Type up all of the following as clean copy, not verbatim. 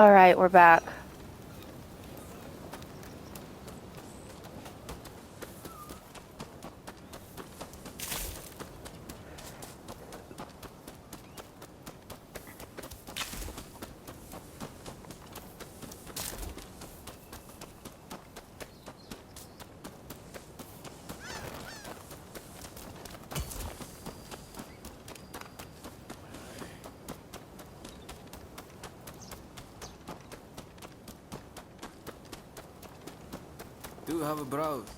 All right, we're back. Do have a browse.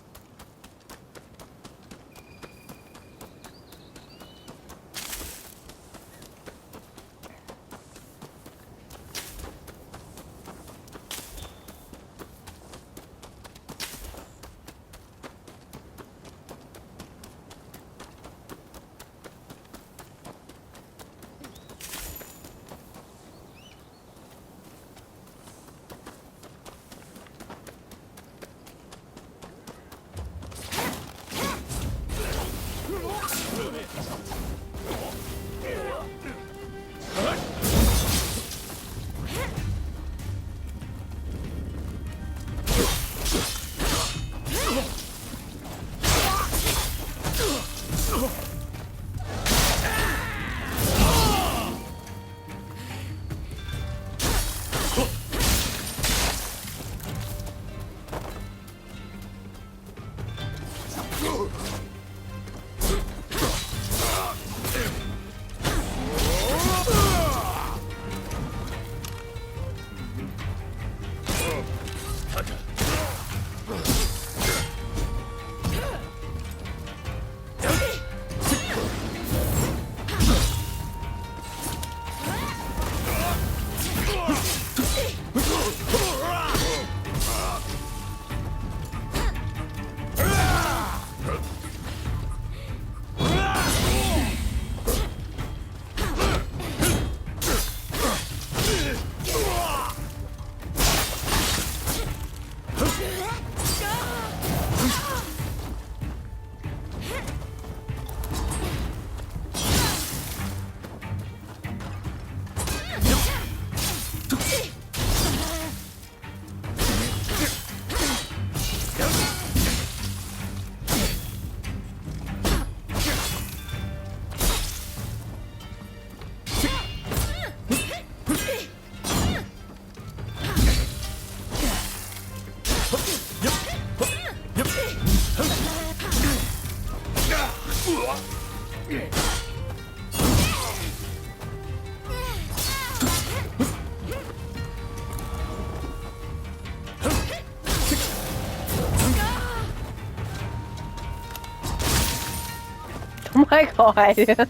Oh my god.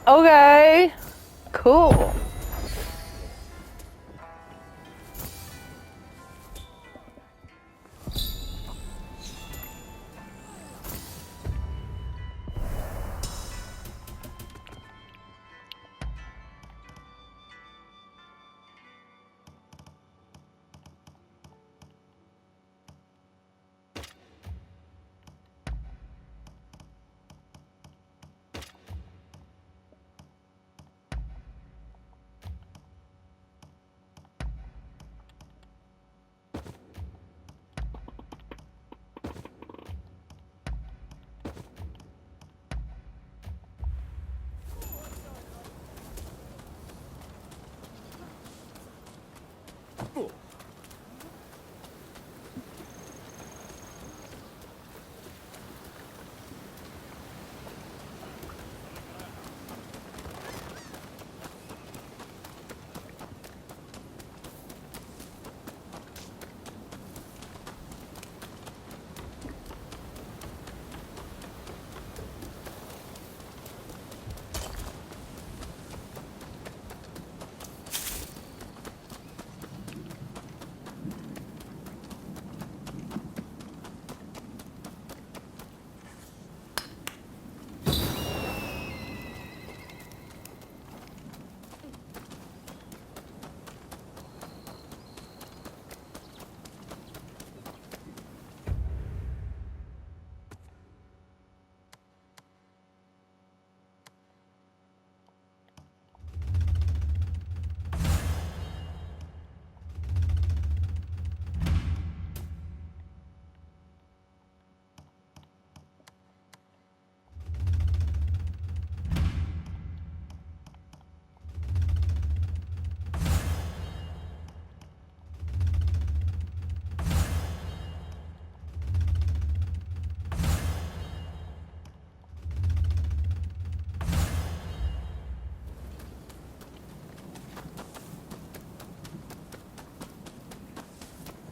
Okay. Cool.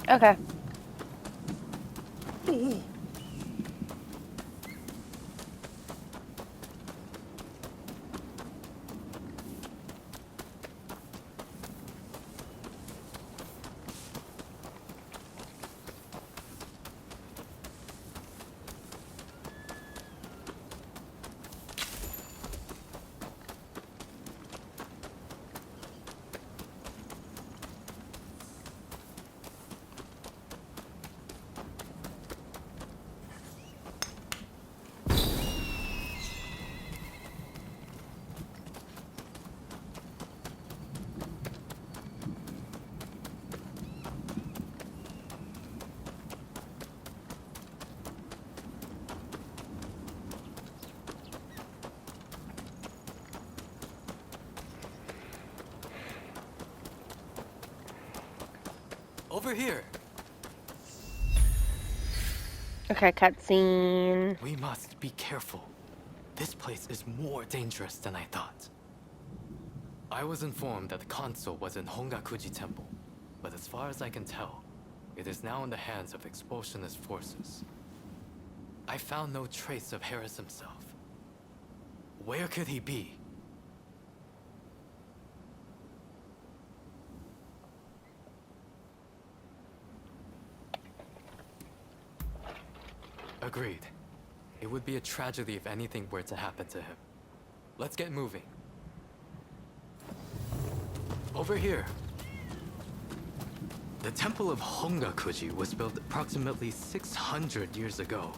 Okay. Over here. Okay, cutscene. We must be careful. This place is more dangerous than I thought. I was informed that the console was in Hongakuji Temple, but as far as I can tell, it is now in the hands of expulsionist forces. I found no trace of Harris himself. Where could he be? Agreed. It would be a tragedy if anything were to happen to him. Let's get moving. Over here. The Temple of Hongakuji was built approximately 600 years ago.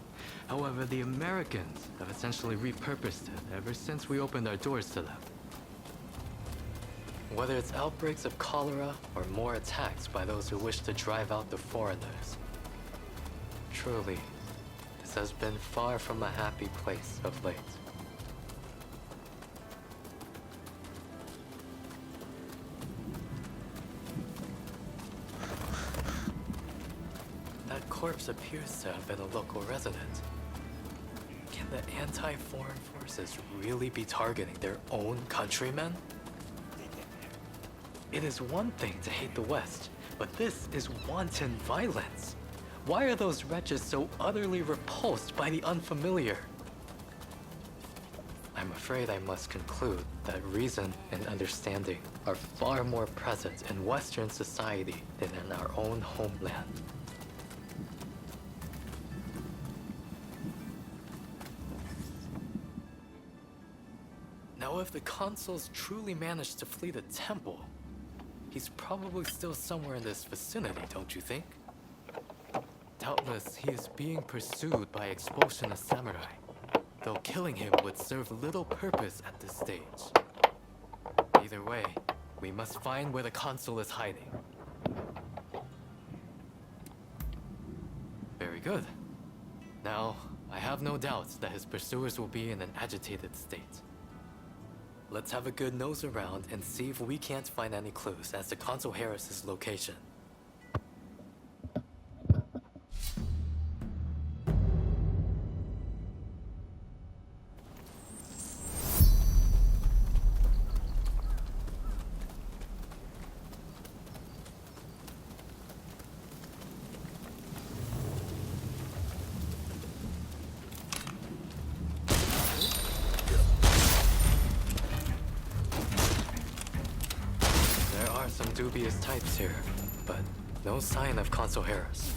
However, the Americans have essentially repurposed it ever since we opened our doors to them. Whether it's outbreaks of cholera or more attacks by those who wish to drive out the foreigners. Truly, this has been far from a happy place of late. That corpse appears to have been a local resident. Can the anti-foreign forces really be targeting their own countrymen? It is one thing to hate the West, but this is wanton violence. Why are those wretches so utterly repulsed by the unfamiliar? I'm afraid I must conclude that reason and understanding are far more present in Western society than in our own homeland. Now, if the consuls truly managed to flee the temple, he's probably still somewhere in this vicinity, don't you think? Doubtless, he is being pursued by expulsionist samurai, though killing him would serve little purpose at this stage. Either way, we must find where the consul is hiding. Very good. Now, I have no doubts that his pursuers will be in an agitated state. Let's have a good nose around and see if we can't find any clues as to Consul Harris's location. Some dubious types here, but no sign of Consul Harris.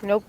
Nope.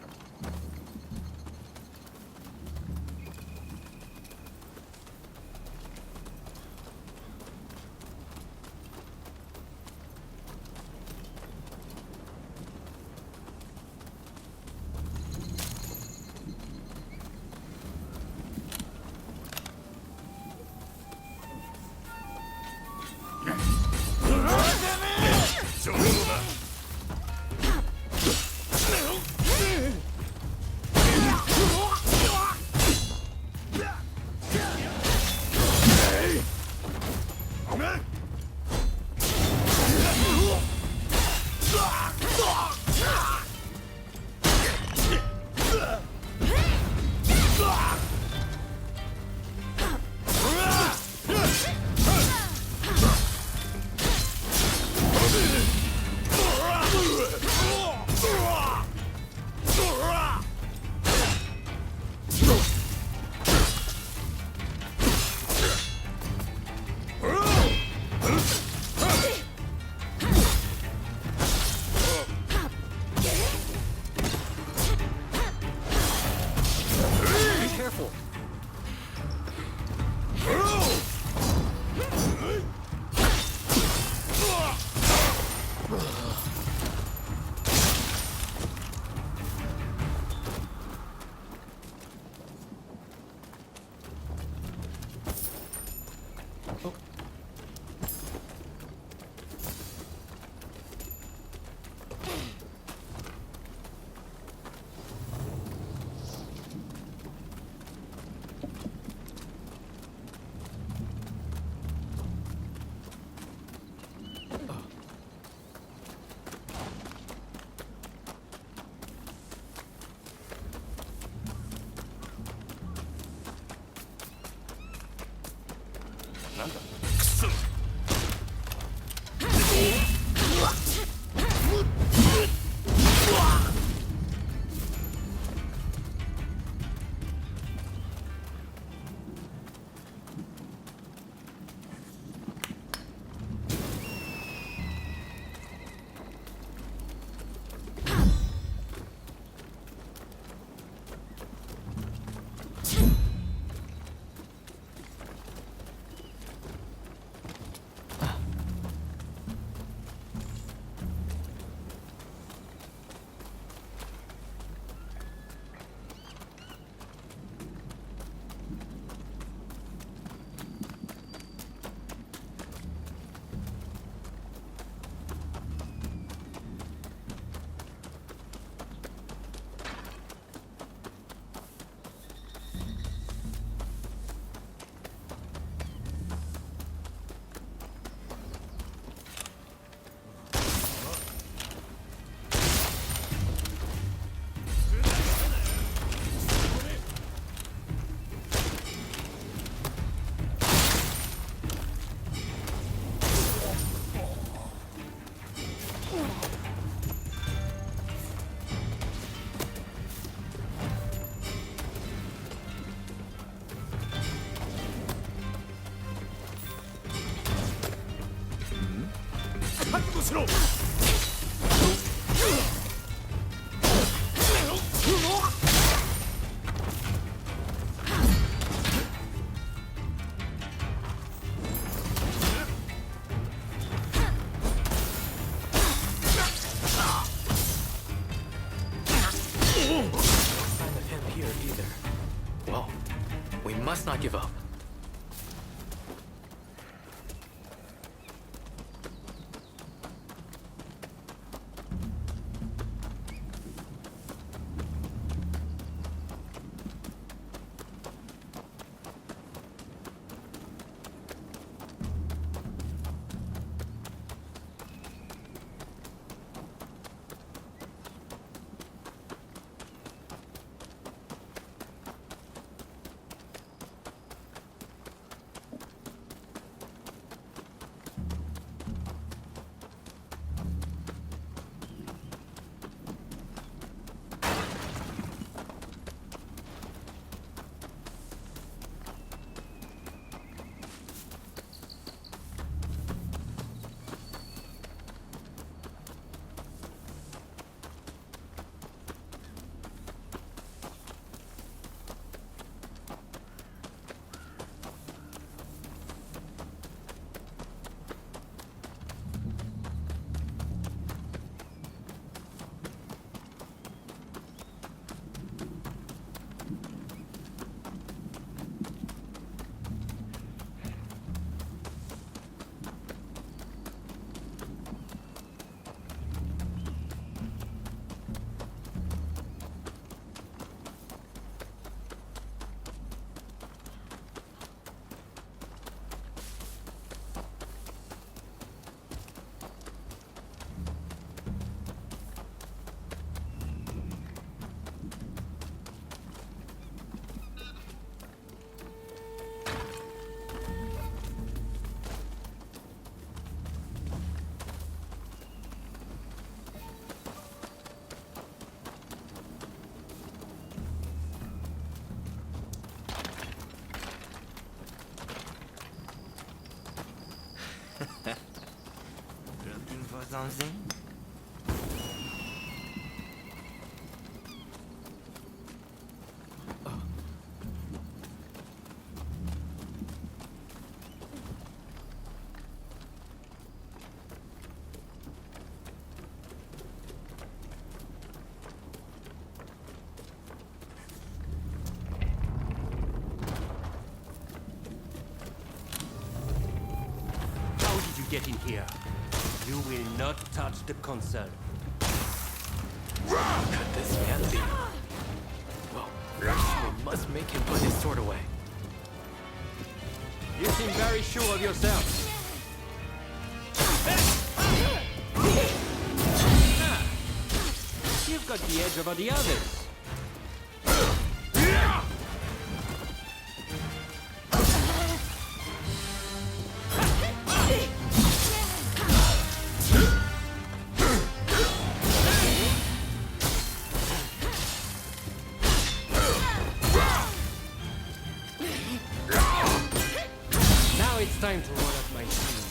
なんだ。Sign of him here either. Well, we must not give up. Looking for something? How did you get in here? You will not touch the console. Could this man be? Well, first we must make him put his sword away. You seem very sure of yourself. You've got the edge over the others. It's time to roll up my sleeve.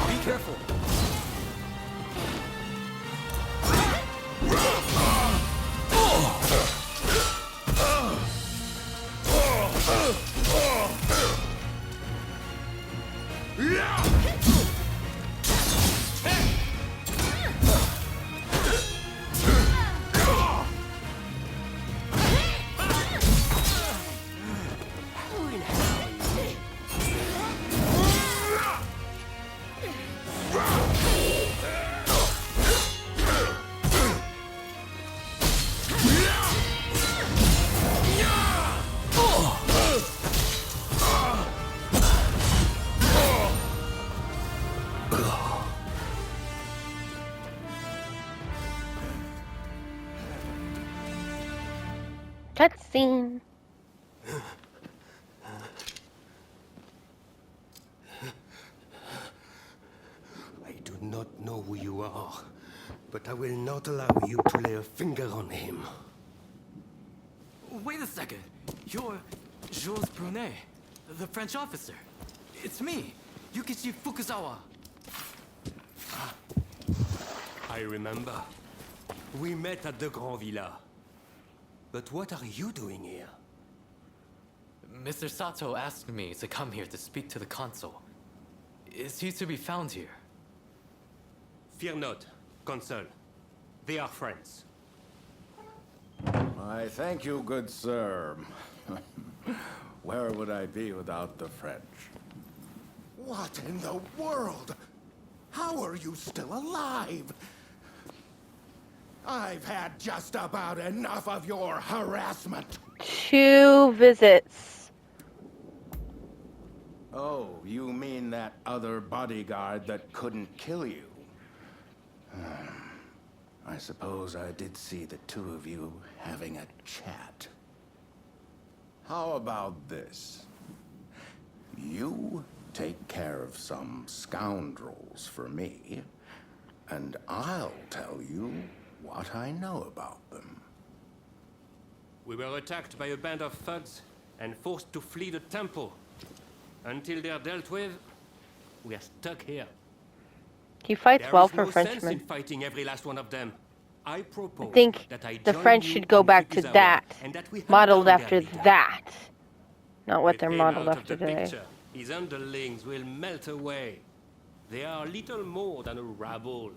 Be careful. Cutscene. I do not know who you are, but I will not allow you to lay a finger on him. Wait a second. You're Jules Brunet, the French officer. It's me, Yukichi Fukuzawa. I remember. We met at the Grand Villa. But what are you doing here? Mr. Sato asked me to come here to speak to the consul. Is he to be found here? Fear not, Consul. They are friends. I thank you, good sir. Where would I be without the French? What in the world? How are you still alive? I've had just about enough of your harassment. 2 visits. Oh, you mean that other bodyguard that couldn't kill you? I suppose I did see the two of you having a chat. How about this? You take care of some scoundrels for me, and I'll tell you what I know about them. We were attacked by a band of thugs and forced to flee the temple. Until they're dealt with, we are stuck here. He fights There well is for no sense in Frenchmen. fighting every last one of them. I propose I think that I the join French you should go and back to Fukuzawa, that. and that we hunt Modeled down after their leader. that. Not what With they're him modeled out of after the today. picture, his underlings will melt away. They are little more than a rabble.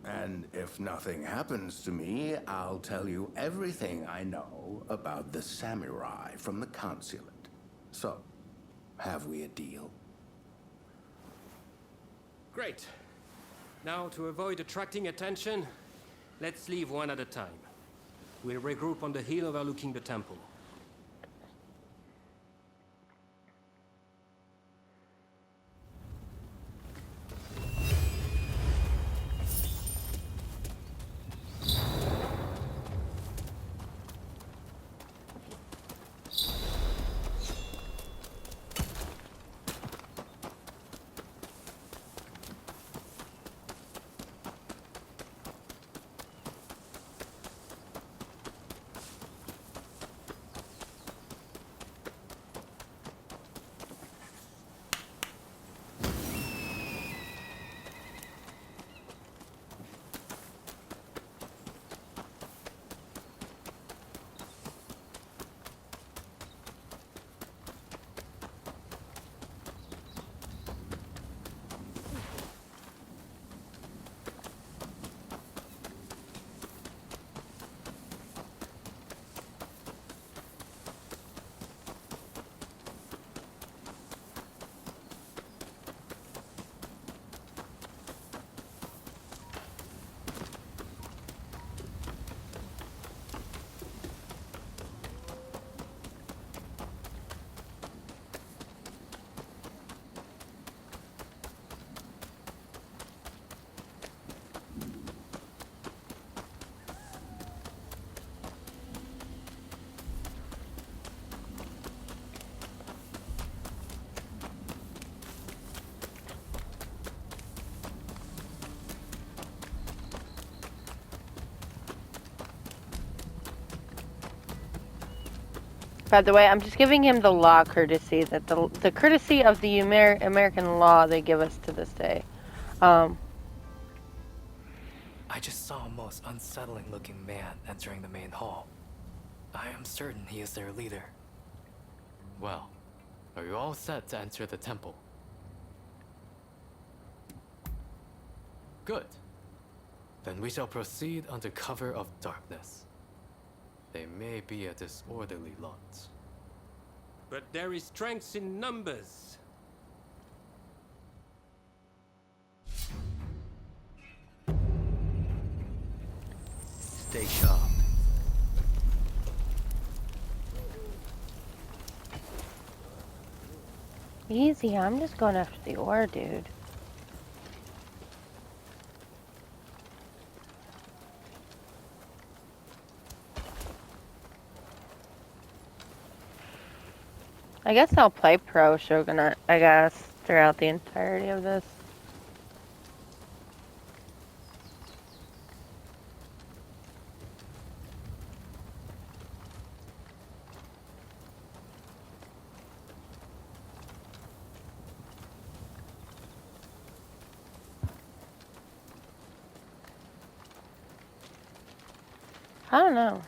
And if nothing happens to me, I'll tell you everything I know about the samurai from the consulate. So, have we a deal? Great. Now, to avoid attracting attention, let's leave one at a time. We'll regroup on the hill overlooking the temple. By the way, I'm just giving him the law courtesy, that the courtesy of the American law they give us to this day. I just saw a most unsettling looking man entering the main hall. I am certain he is their leader. Well, are you all set to enter the temple? Good. Then we shall proceed under cover of darkness. They may be a disorderly lot. But there is strength in numbers. Stay sharp. Easy, I'm just going after the ore, dude. I guess I'll play pro Shogunate, I guess, throughout the entirety of this. I don't know.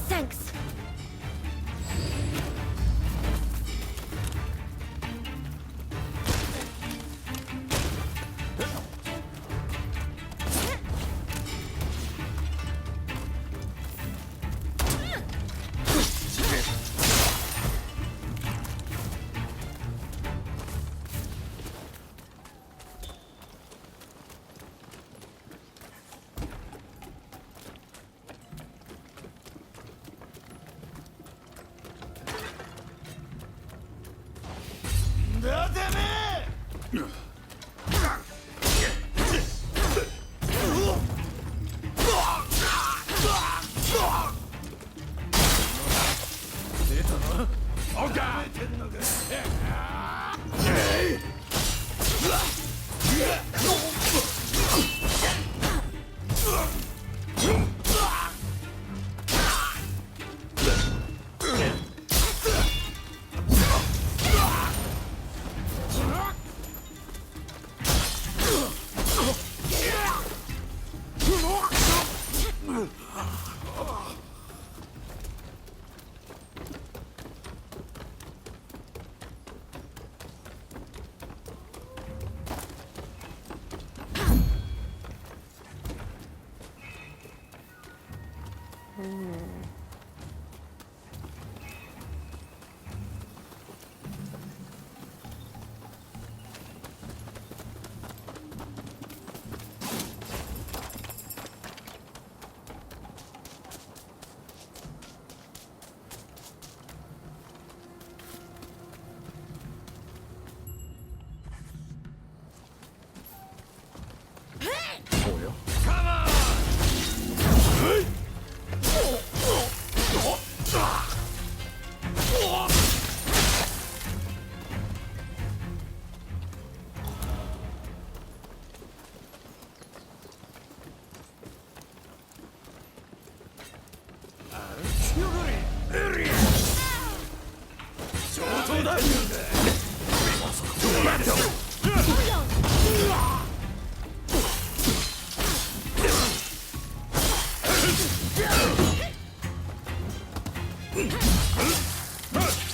Thanks.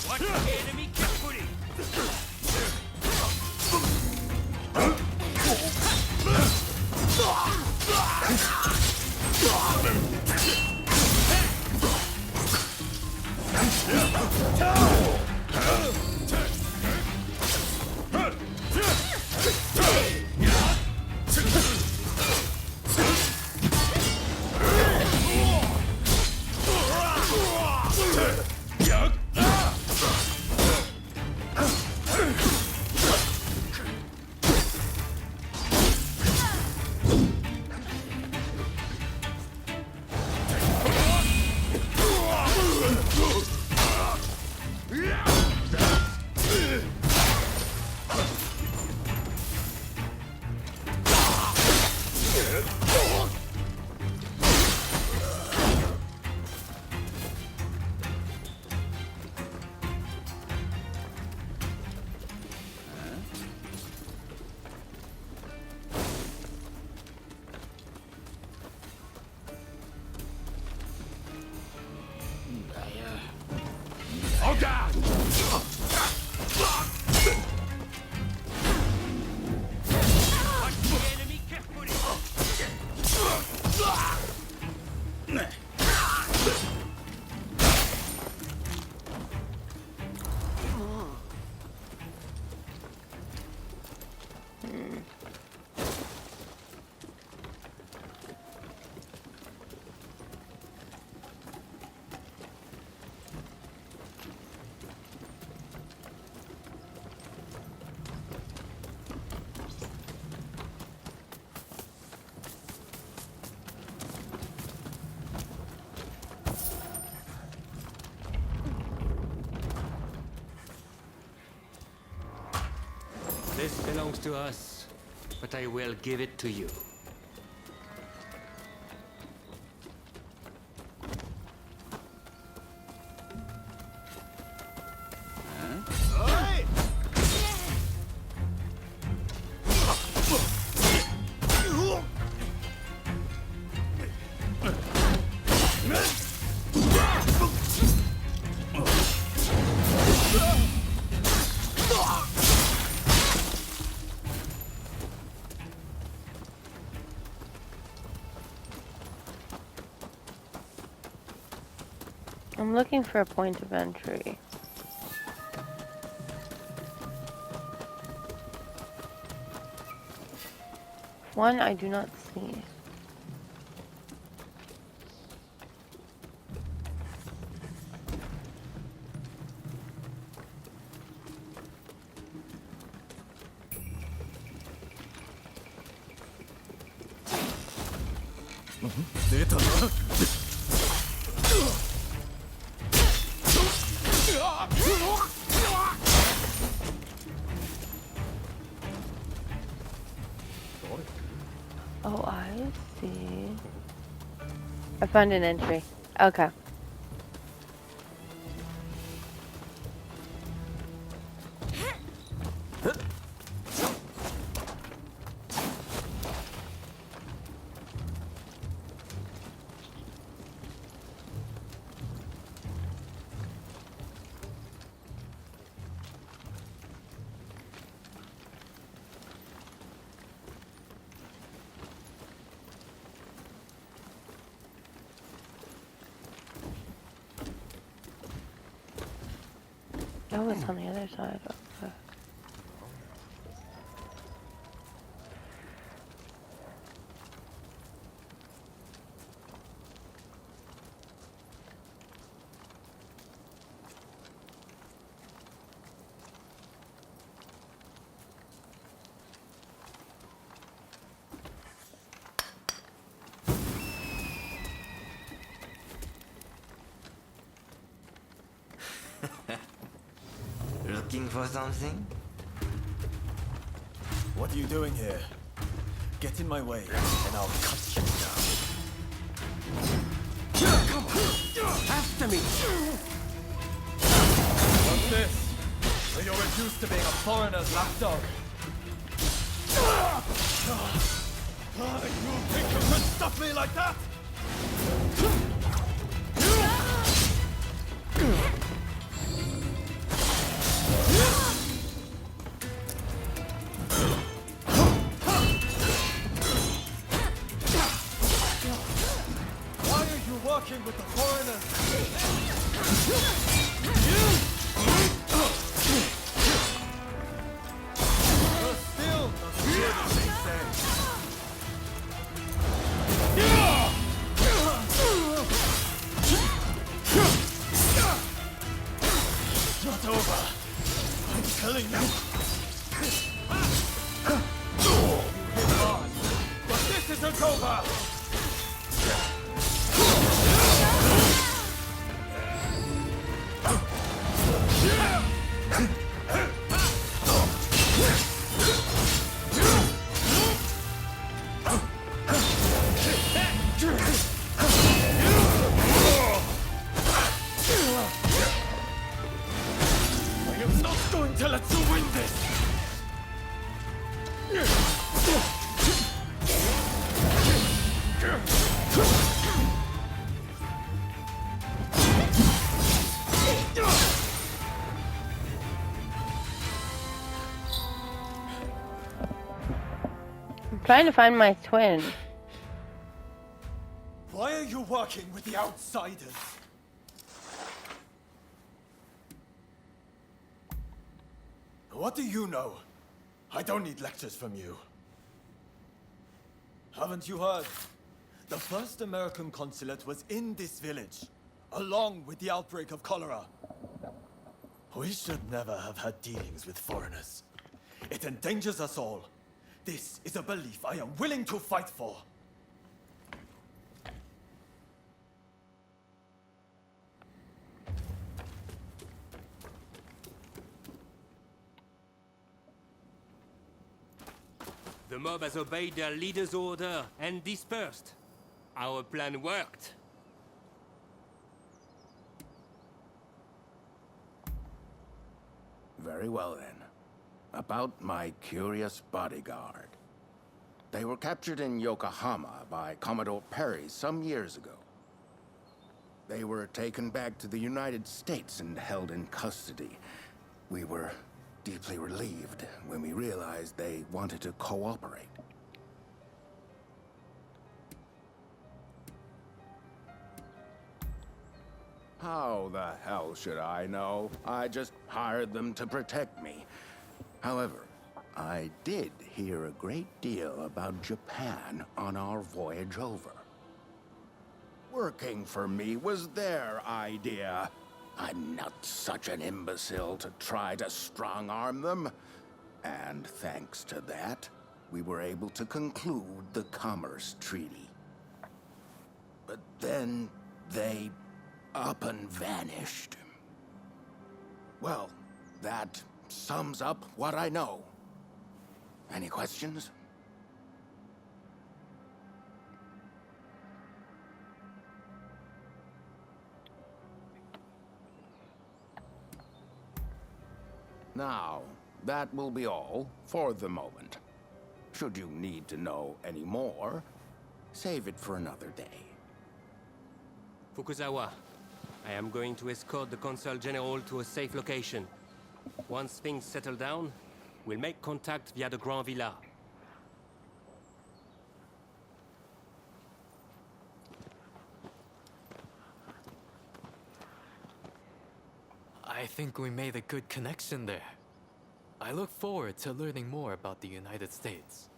Watch the enemy carefully! Oh, God! Watch the enemy carefully! This belongs to us, but I will give it to you. I'm looking for a point of entry. One I do not see. Oh, I see. I found an entry. Okay. Oh, it's on the other side. Okay. Looking for something? What are you doing here? Get in my way, and I'll cut you down. After me! What's this? So you're reduced to being a foreigner's lapdog. You think you can stop me like that? Why are you working with the foreigners? You're still not as good as they say. It's not over. I'm killing you. You hit hard, but this isn't over. I am not going to let you win this! I'm trying to find my twin. Why are you working with the outsiders? What do you know? I don't need lectures from you. Haven't you heard? The first American consulate was in this village, along with the outbreak of cholera. We should never have had dealings with foreigners. It endangers us all. This is a belief I am willing to fight for. The mob has obeyed their leader's order and dispersed. Our plan worked. Very well then. About my curious bodyguard. They were captured in Yokohama by Commodore Perry some years ago. They were taken back to the United States and held in custody. We were deeply relieved when we realized they wanted to cooperate. How the hell should I know? I just hired them to protect me. However, I did hear a great deal about Japan on our voyage over. Working for me was their idea. I'm not such an imbecile to try to strong-arm them. And thanks to that, we were able to conclude the Commerce Treaty. But then they up and vanished. Well, that sums up what I know. Any questions? Now, that will be all for the moment. Should you need to know any more, save it for another day. Fukuzawa, I am going to escort the Consul General to a safe location. Once things settle down, we'll make contact via the Grand Villa. I think we made a good connection there. I look forward to learning more about the United States.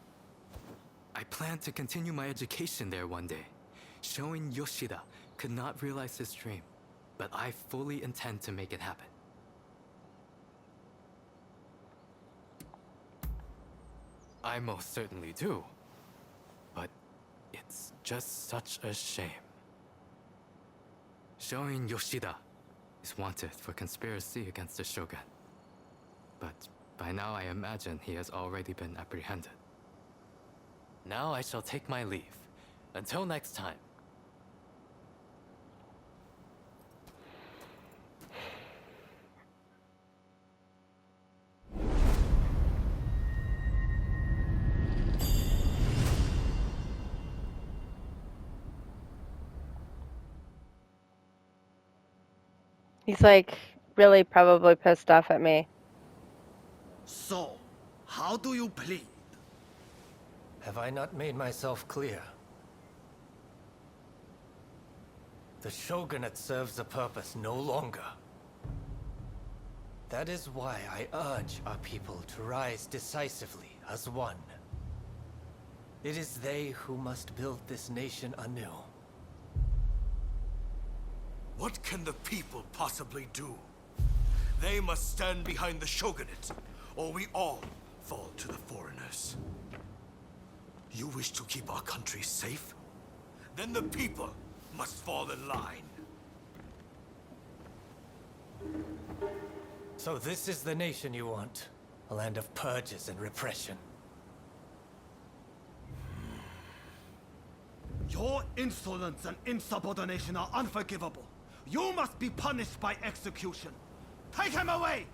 I plan to continue my education there one day. Showing Yoshida could not realize his dream, but I fully intend to make it happen. I most certainly do. But it's just such a shame. Showing Yoshida is wanted for conspiracy against the Shogun. But by now I imagine he has already been apprehended. Now I shall take my leave. Until next time. He's like really probably pissed off at me. So, how do you plead? Have I not made myself clear? The shogunate serves a purpose no longer. That is why I urge our people to rise decisively as one. It is they who must build this nation anew. What can the people possibly do? They must stand behind the shogunate, or we all fall to the foreigners. You wish to keep our country safe? Then the people must fall in line. So this is the nation you want? A land of purges and repression. Your insolence and insubordination are unforgivable. You must be punished by execution. Take him away!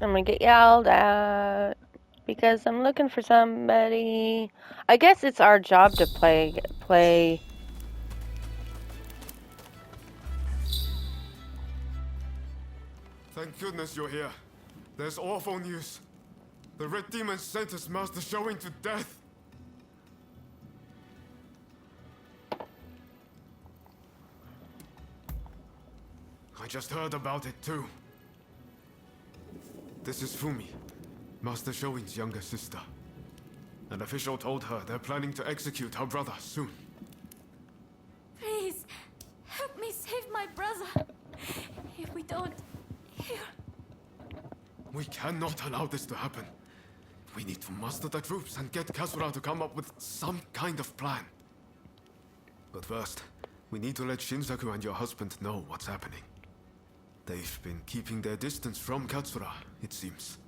I'm gonna get yelled at because I'm looking for somebody. I guess it's our job to play. Thank goodness you're here. There's awful news. The Red Demon sent his master showing to death. I just heard about it too. This is Fumi, Master Showin's younger sister. An official told her they're planning to execute her brother soon. Please, help me save my brother. If we don't, here. We cannot allow this to happen. We need to muster the troops and get Katsura to come up with some kind of plan. But first, we need to let Shinsaku and your husband know what's happening. They've been keeping their distance from Katsura, it seems.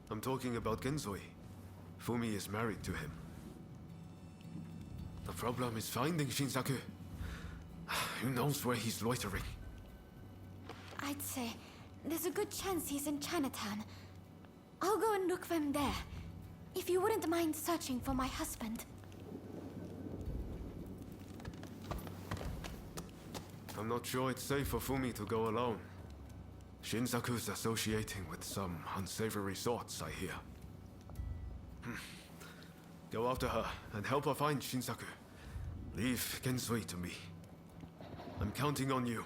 I'm talking about Genzoi. Fumi is married to him. The problem is finding Shinsaku. Who knows where he's loitering? I'd say there's a good chance he's in Chinatown. I'll go and look for him there. If you wouldn't mind searching for my husband. I'm not sure it's safe for Fumi to go alone. Shinsaku's associating with some unsavory sorts, I hear. Go after her and help her find Shinsaku. Leave Genzui to me. I'm counting on you.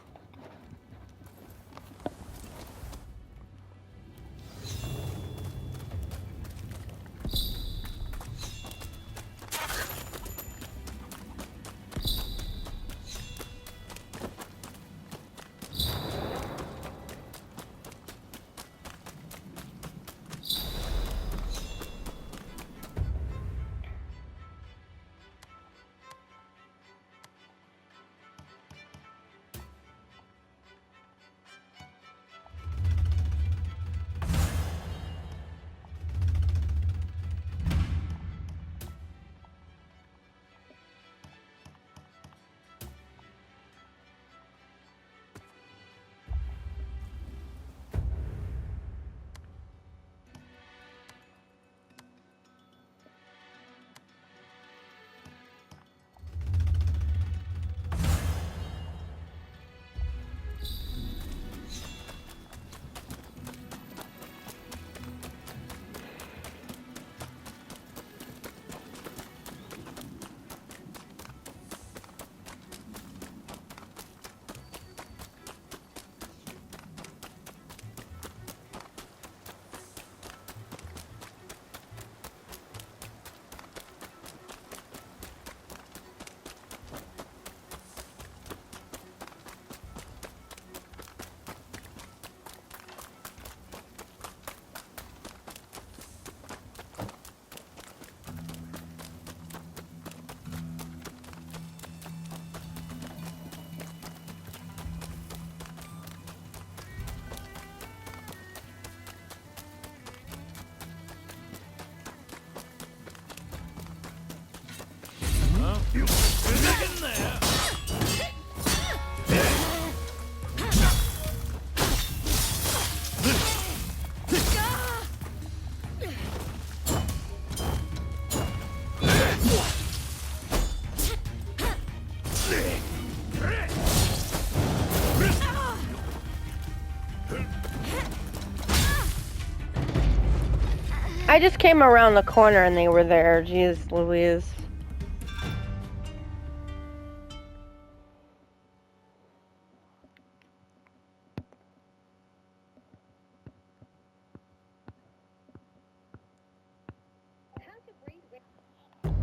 I just came around the corner and they were there. Jeez Louise.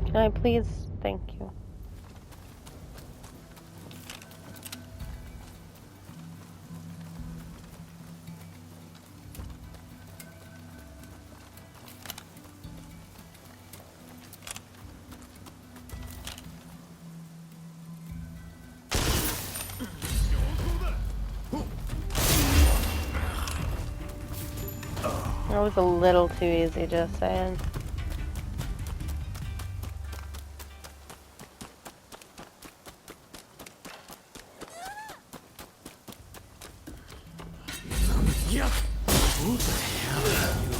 Can I please? Thank you. That was a little too easy, just saying. Who the hell are you?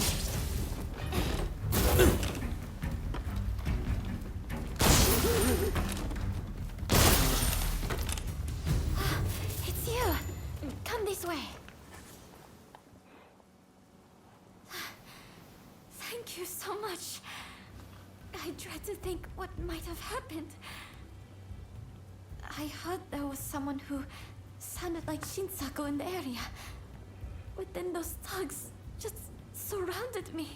It's you. Come this way. Thank you so much. I tried to think what might have happened. I heard there was someone who sounded like Shinsaku in the area. But then those thugs just surrounded me.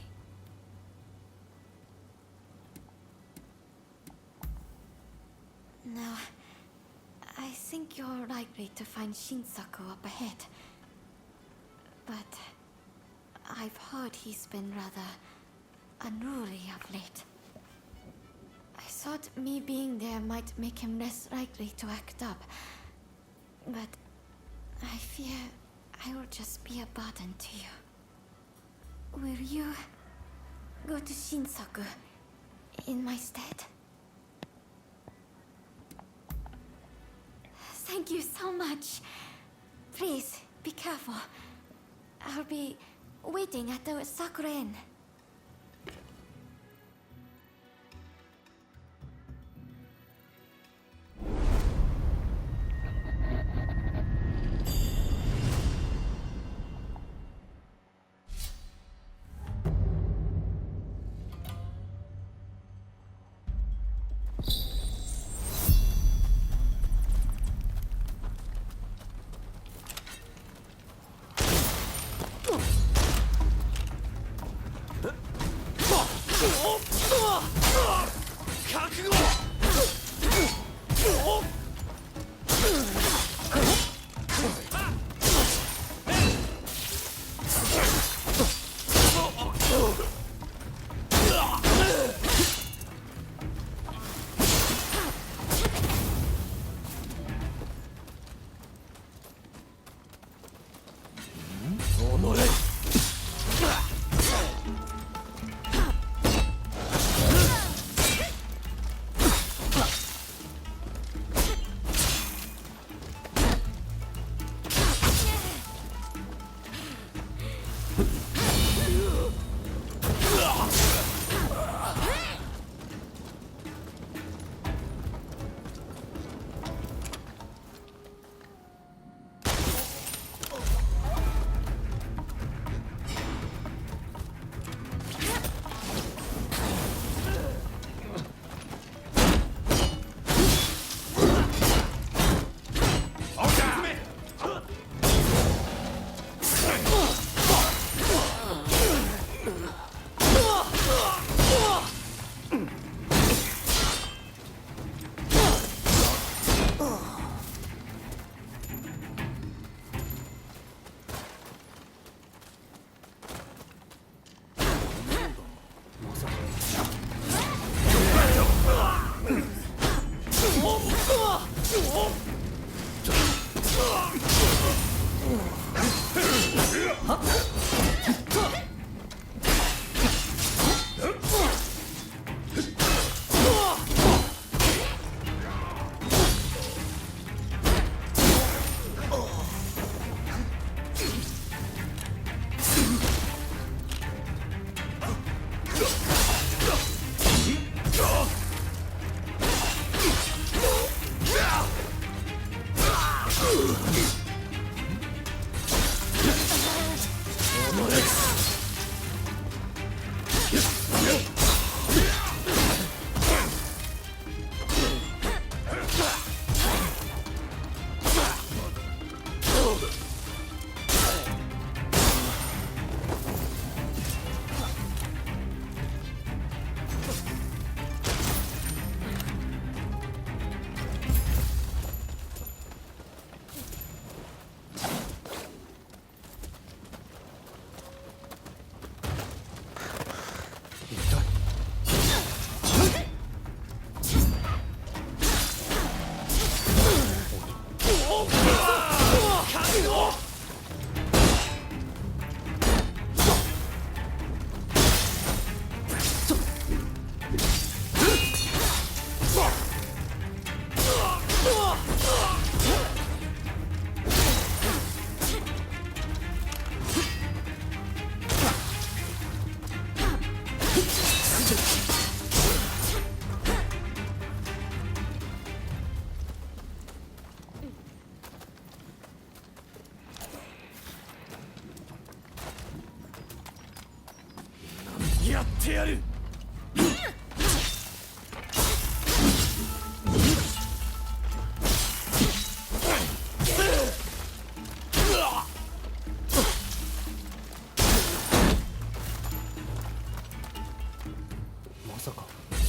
Now, I think you're likely to find Shinsaku up ahead. But I've heard he's been rather unruly of late. I thought me being there might make him less likely to act up. But I fear I will just be a burden to you. Will you go to Shinsaku in my stead? Thank you so much. Please, be careful. I'll be waiting at the Sakura Inn.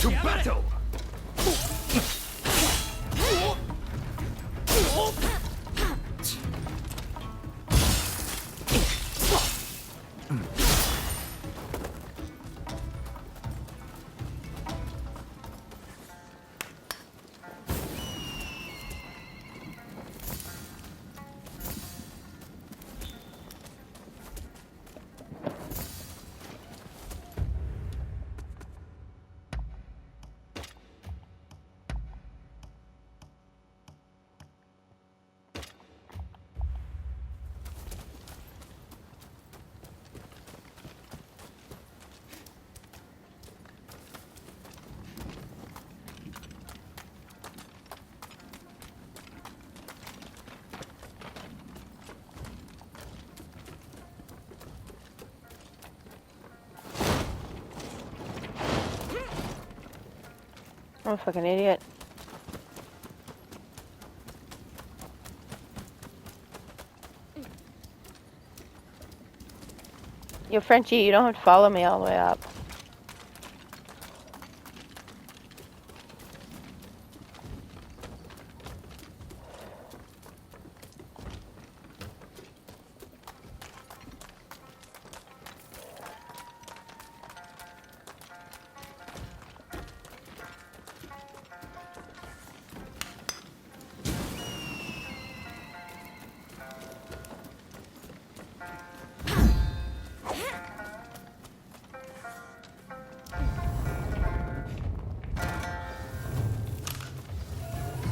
To battle! I'm a fucking idiot. Yo, Frenchie, you don't have to follow me all the way up.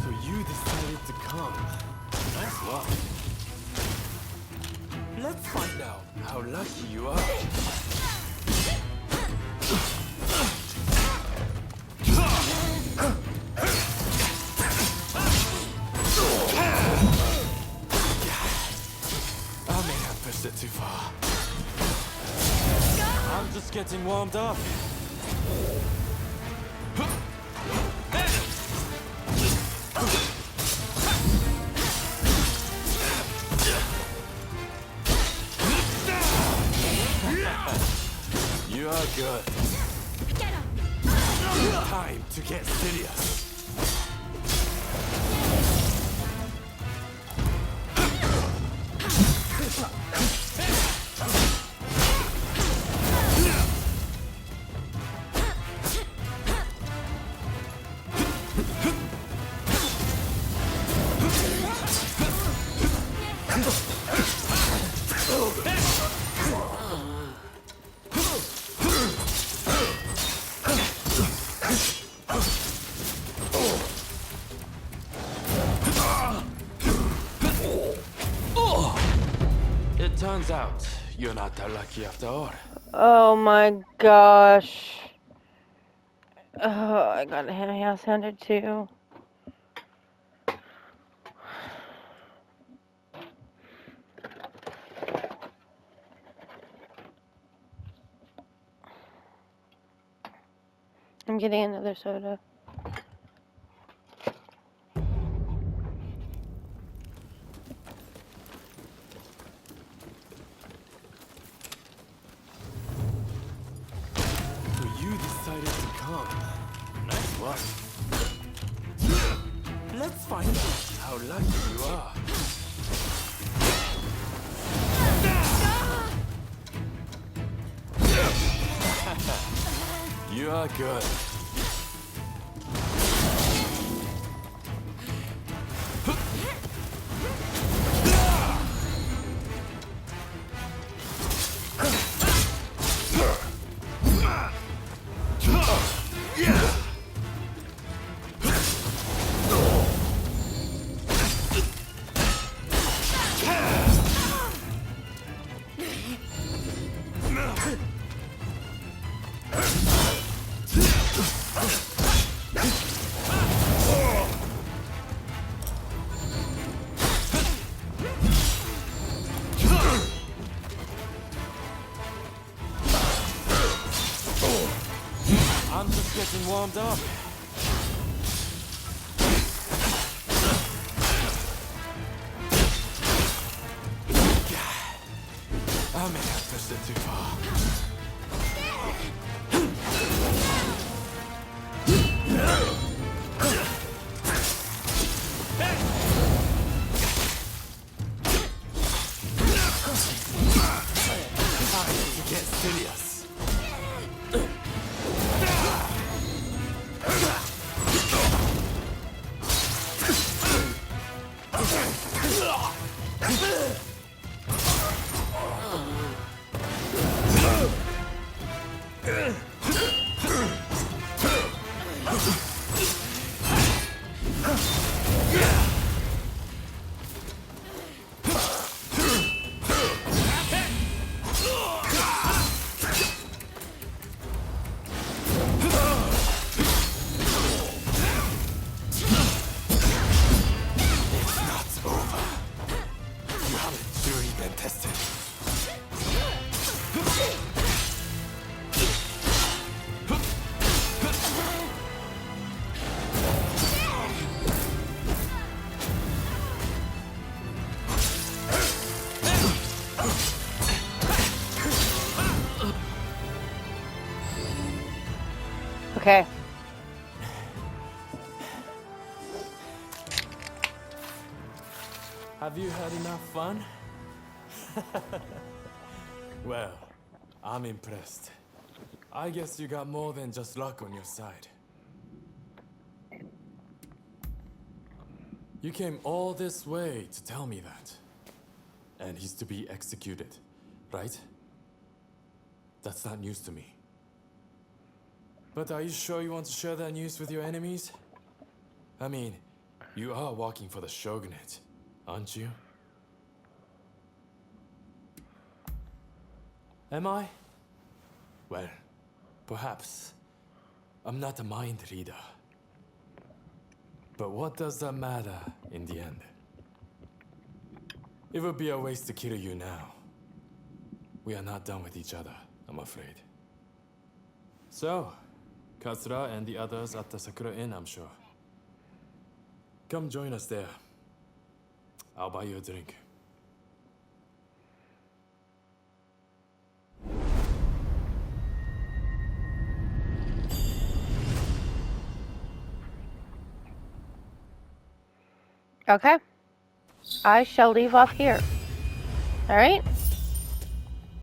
So you decided to come. Nice luck. Let's find out how lucky you are. I may have pushed it too far. I'm just getting warmed up. You are good. Time to get serious. It turns out you're not that lucky after all. Oh my gosh. Oh, I got my house handed too. I'm getting another soda. So you decided to come. Nice luck. Let's find out how lucky you are. You are good. I'm just getting warmed up. I may have pushed it too far. Okay. Have you had enough fun? Well, I'm impressed. I guess you got more than just luck on your side. You came all this way to tell me that. And he's to be executed, right? That's not news to me. But are you sure you want to share that news with your enemies? I mean, you are working for the shogunate, aren't you? Am I? Well, perhaps. I'm not a mind reader. But what does that matter in the end? It would be a waste to kill you now. We are not done with each other, I'm afraid. So, Katsura and the others at the Sakura Inn, I'm sure. Come join us there. I'll buy you a drink. Okay. I shall leave off here. Alright?